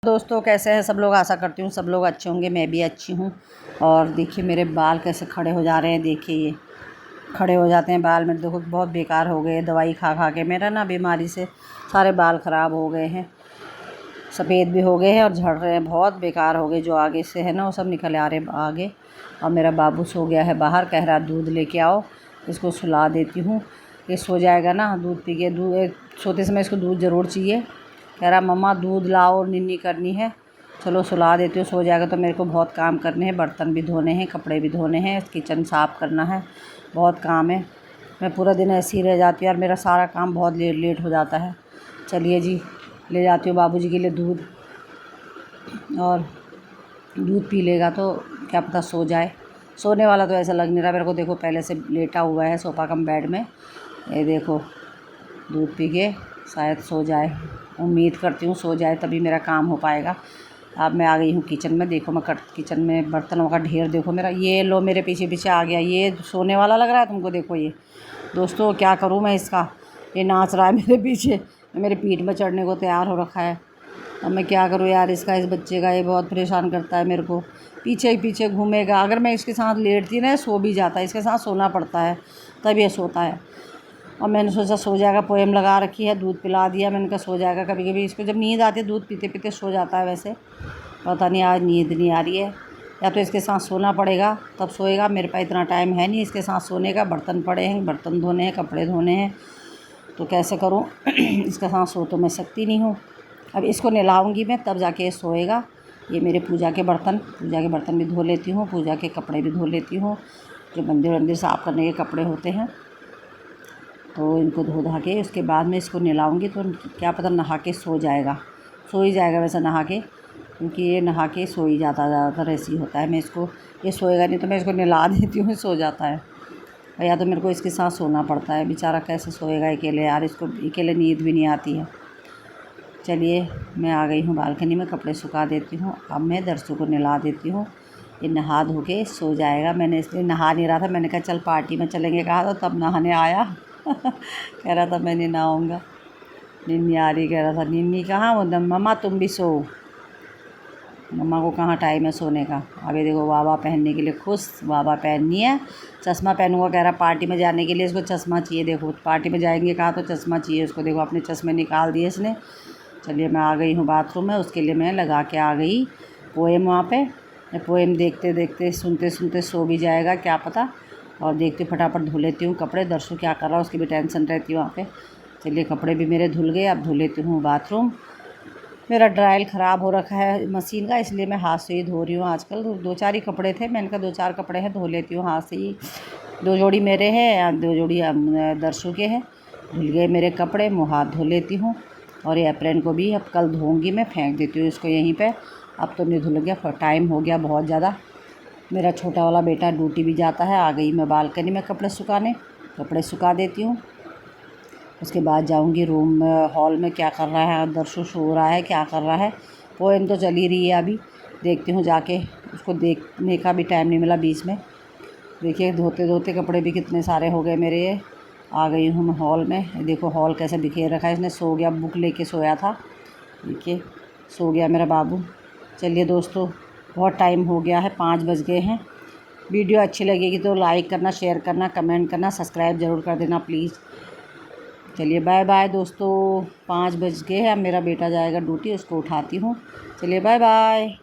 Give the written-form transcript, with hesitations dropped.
दोस्तों कैसे हैं सब लोग। आशा करती हूँ सब लोग अच्छे होंगे, मैं भी अच्छी हूँ। और देखिए मेरे बाल कैसे खड़े हो जा रहे हैं। देखिए ये खड़े हो जाते हैं बाल मेरे, देखो बहुत बेकार हो गए। दवाई खा खा के मेरा ना बीमारी से सारे बाल ख़राब हो गए हैं, सफ़ेद भी हो गए हैं और झड़ रहे हैं, बहुत बेकार हो गए। जो आगे से है ना वो सब निकल आ रहे हैं आगे। और मेरा बाबू सो गया है बाहर, कह रहा दूध लेके आओ, इसको सुला देती हूँ, ये सो जाएगा ना दूध पी के। दूध सोते समय इसको दूध ज़रूर चाहिए। कह रहा मम्मा दूध लाओ, निन्नी करनी है। चलो सुला देती हूँ, सो जाएगा। तो मेरे को बहुत काम करने हैं, बर्तन भी धोने हैं, कपड़े भी धोने हैं, किचन साफ़ करना है, बहुत काम है। मैं पूरा दिन ऐसे ही रह जाती हूँ और मेरा सारा काम बहुत लेट हो जाता है। चलिए जी, ले जाती हूँ बाबूजी के लिए दूध, और दूध पी लेगा तो क्या पता सो जाए। सोने वाला तो ऐसा लग नहीं रहा मेरे को, देखो पहले से लेटा हुआ है सोफ़ा कम बेड में। ये देखो दूध पी के शायद सो जाए, उम्मीद करती हूँ सो जाए, तभी मेरा काम हो पाएगा। अब मैं आ गई हूँ किचन में। देखो मैं किचन में बर्तनों का ढेर देखो मेरा। ये लो मेरे पीछे पीछे आ गया, ये सोने वाला लग रहा है तुमको। देखो ये दोस्तों क्या करूँ मैं इसका, ये नाच रहा है मेरे पीछे, मेरे पीठ में चढ़ने को तैयार हो रखा है। अब मैं क्या करूँ यार इसका, इस बच्चे का, ये बहुत परेशान करता है मेरे को, पीछे ही पीछे घूमेगा। अगर मैं इसके साथ लेटती ना सो भी जाता है, इसके साथ सोना पड़ता है तब ये सोता है। और मैंने सोचा सो जाएगा, पोएम लगा रखी है, दूध पिला दिया, मैंने कहा सो जाएगा। कभी कभी इसको जब नींद आती है दूध पीते पीते सो जाता है। वैसे पता नहीं आज नींद नहीं आ रही है, या तो इसके साथ सोना पड़ेगा तब सोएगा। मेरे पास इतना टाइम है नहीं इसके साथ सोने का। बर्तन पड़े हैं, बर्तन धोने हैं, कपड़े धोने हैं, तो कैसे करूँ इसके साथ सो तो मैं सकती नहीं हूँ। अब इसको नहलाऊँगी मैं तब जाके सोएगा। ये मेरे पूजा के बर्तन भी धो लेती हूँ, पूजा के कपड़े भी धो लेती हूँ, जो मंदिर साफ़ करने के कपड़े होते हैं, तो इनको धो धा के उसके बाद में इसको नहलाऊँगी। तो क्या पता नहा के सो जाएगा, सो ही जाएगा वैसे नहा के, क्योंकि ये नहा के सो ही जाता, ज़्यादातर ऐसे ही होता है। मैं इसको, ये सोएगा नहीं तो मैं इसको नहला देती हूँ, सो जाता है। या तो मेरे को इसके साथ सोना पड़ता है, बेचारा कैसे सोएगा अकेले यार, इसको अकेले नींद भी नहीं आती है। चलिए मैं आ गई हूँ बालकनी में, कपड़े सुखा देती हूँ। अब मैं दर्शु को नहला देती हूँ, ये नहा धो के सो जाएगा। मैंने इसलिए नहा नहीं रहा था, मैंने कहा चल पार्टी में चलेंगे कहा था, तब नहाने आया कह रहा था मैं नहीं नहाऊँगा। निन्नी आ रही, कह रहा था निन्नी कहाँ, वो मम्मा तुम भी सो। मम्मा को कहाँ टाइम है सोने का। अभी देखो बाबा पहनने के लिए खुश, बाबा पहननी है, चश्मा पहनूँगा। कह रहा पार्टी में जाने के लिए इसको चश्मा चाहिए। देखो पार्टी में जाएंगे कहा तो चश्मा चाहिए उसको। देखो अपने चश्मे निकाल दिए इसने। चलिए मैं आ गई हूँ बाथरूम में, उसके लिए मैं लगा के आ गई पोएम वहाँ पे। पोएम देखते देखते सुनते सुनते सो भी जाएगा क्या पता। और देखती फटाफट धो लेती हूँ कपड़े। दर्शु क्या कर रहा है उसकी भी टेंशन रहती है वहाँ पे। चलिए कपड़े भी मेरे धुल गए, अब धो लेती हूँ बाथरूम। मेरा ड्रायल ख़राब हो रखा है मशीन का, इसलिए मैं हाथ से ही धो रही हूँ आजकल। दो चार ही कपड़े थे, मैंने कहा 2-4 कपड़े हैं धो लेती हूँ हाथ से ही। 2 जोड़ी मेरे हैं, 2 जोड़ी दर्शु के हैं। धुल गए मेरे कपड़े, मुँह हाथ धो लेती हूँ। और ये अप्रैल को भी अब कल धोऊँगी, मैं फेंक देती हूँ इसको यहीं पे। अब तो नहीं धुल गया, टाइम हो गया बहुत ज़्यादा। मेरा छोटा वाला बेटा ड्यूटी भी जाता है। आ गई मैं बालकनी में कपड़े सुखाने, कपड़े सुखा देती हूँ। उसके बाद जाऊँगी रूम में, हॉल में क्या कर रहा है दर्शु, सो रहा है क्या कर रहा है। पोएम तो चल ही रही है अभी, देखती हूँ जाके। उसको देखने का भी टाइम नहीं मिला बीच में। देखिए धोते धोते कपड़े भी कितने सारे हो गए मेरे। ये आ गई हूँ मैं हॉल में। देखो हॉल कैसे बिखेर रखा है इसने, सो गया, बुक लेके सोया था। देखिए सो गया मेरा बाबू। चलिए दोस्तों बहुत टाइम हो गया है, 5 बज गए हैं। वीडियो अच्छी लगेगी तो लाइक करना, शेयर करना, कमेंट करना, सब्सक्राइब ज़रूर कर देना प्लीज़। चलिए बाय बाय दोस्तों, 5 बज गए हैं। अब मेरा बेटा जाएगा ड्यूटी, उसको उठाती हूँ। चलिए बाय बाय।